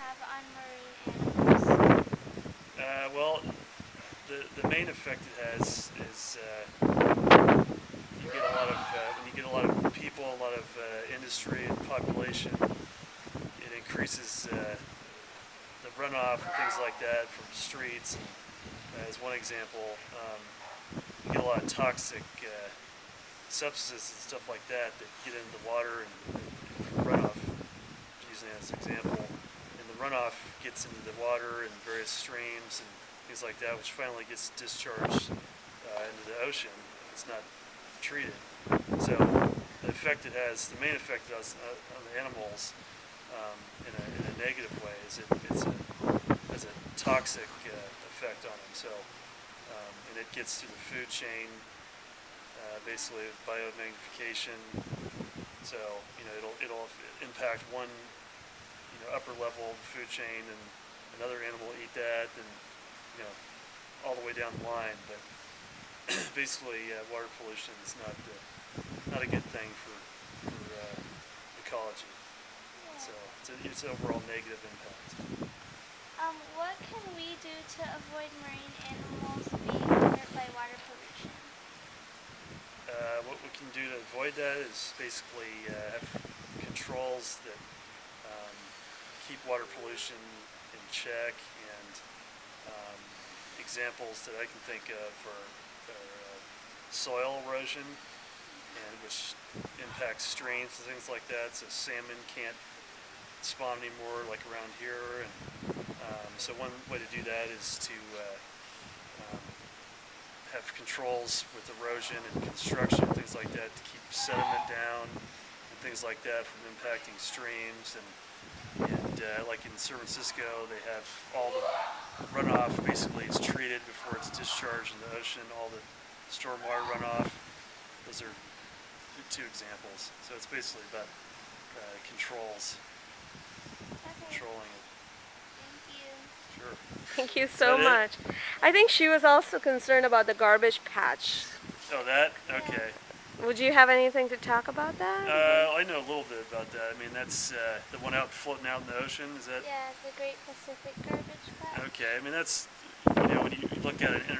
have on marine animals? Well, the main effect it has is you get a lot of when you get a lot of people, a lot of industry and population, it increases the runoff and things like that from streets. And as one example, you get a lot of toxic substances and stuff like that that get into the water and from runoff. Using that as an example, and the runoff gets into the water and various streams and things like that, which finally gets discharged into the ocean if it's not treated. So the effect it has, the main effect it has on the animals in a negative way is has a toxic effect on them. So and it gets through the food chain, basically biomagnification. So it'll impact one upper level of the food chain, and another animal will eat that, and all the way down the line. But basically, water pollution is not a good thing for ecology. So it's an overall negative impact. What can we do to avoid marine animals being hurt by water pollution? What we can do to avoid that is basically have controls that keep water pollution in check, and examples that I can think of are soil erosion, and which impacts streams and things like that. So salmon can't spawn anymore, like around here, and so one way to do that is to have controls with erosion and construction, things like that, to keep sediment down and things like that from impacting streams. And like in San Francisco, they have all the runoff basically is treated before it's discharged in the ocean. All the stormwater runoff. Those are two examples. So it's basically about controls, controlling it. Thank you. Sure. Thank you so much. I think she was also concerned about the garbage patch. Oh, that? Okay. Would you have anything to talk about that? I know a little bit about that. I mean, that's the one out floating out in the ocean. Is that? Yeah, the Great Pacific Garbage Patch. Okay. I mean, that's when you look at it from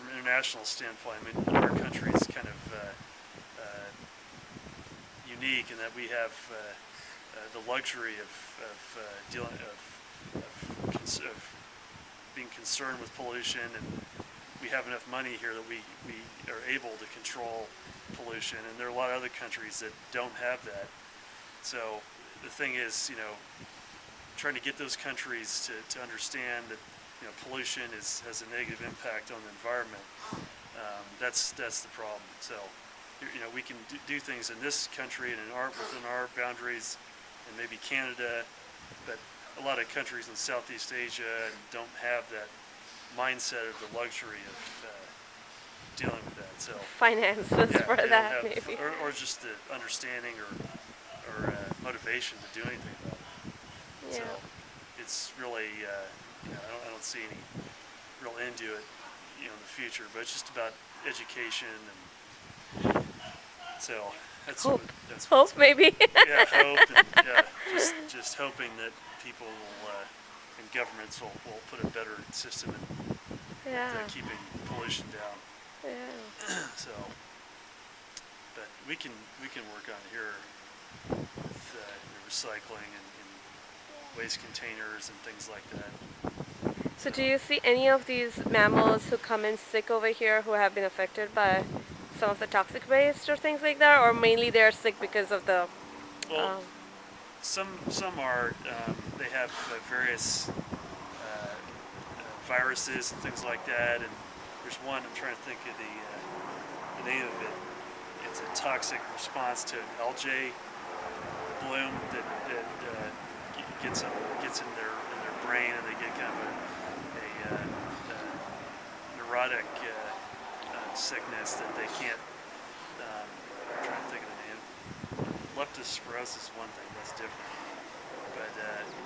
an international standpoint. I mean, our country is kind of unique in that we have the luxury of being concerned with pollution, and we have enough money here that we are able to control pollution, and there are a lot of other countries that don't have that. So the thing is, trying to get those countries to understand that pollution has a negative impact on the environment. That's the problem. So we can do things in this country and within our boundaries, and maybe Canada, but a lot of countries in Southeast Asia don't have that mindset of the luxury of dealing with that. So finances for that, maybe, or just the understanding or motivation to do anything about it. Yeah. So it's really I don't see any real end to it in the future, but it's just about education, and so that's hope. That's hope maybe. Yeah, hope, and just hoping that people will and governments will put a better system in keeping pollution down. Yeah. So, but we can work on it here with recycling and waste containers and things like that. So do you see any of these mammals who come in sick over here who have been affected by some of the toxic waste or things like that, or mainly they're sick because of the? Well, some are. They have various viruses and things like that, and there's one I'm trying to think of the name of it. It's a toxic response to an algae bloom that gets in their brain, and they get kind of a neurotic sickness that they can't. I'm trying to think of the name. Leptospirosis is one thing that's different. But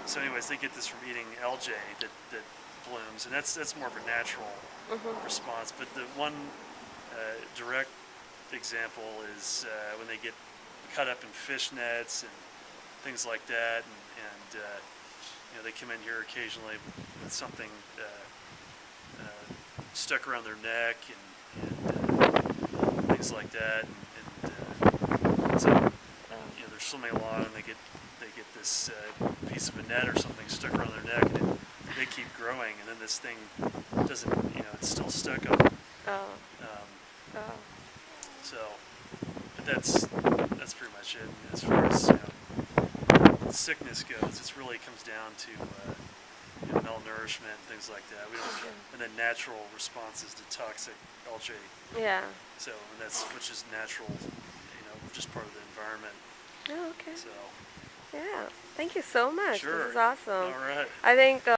so, anyways, they get this from eating algae that blooms, and that's more of a natural response. But the one direct example is when they get cut up in fish nets and things like that, and they come in here occasionally with something stuck around their neck and things like that, and so there's swimming along and they get this piece of a net or something stuck around their neck, and they keep growing, and then this thing doesn't, it's still stuck on them. Oh. Oh. So, but that's pretty much it. As far as sickness goes, it really comes down to malnourishment and things like that. We don't, and then natural responses to toxic algae. Yeah. So, and which is natural, just part of the environment. Oh, okay. So. Yeah. Thank you so much. Sure. This is awesome. All right. I think.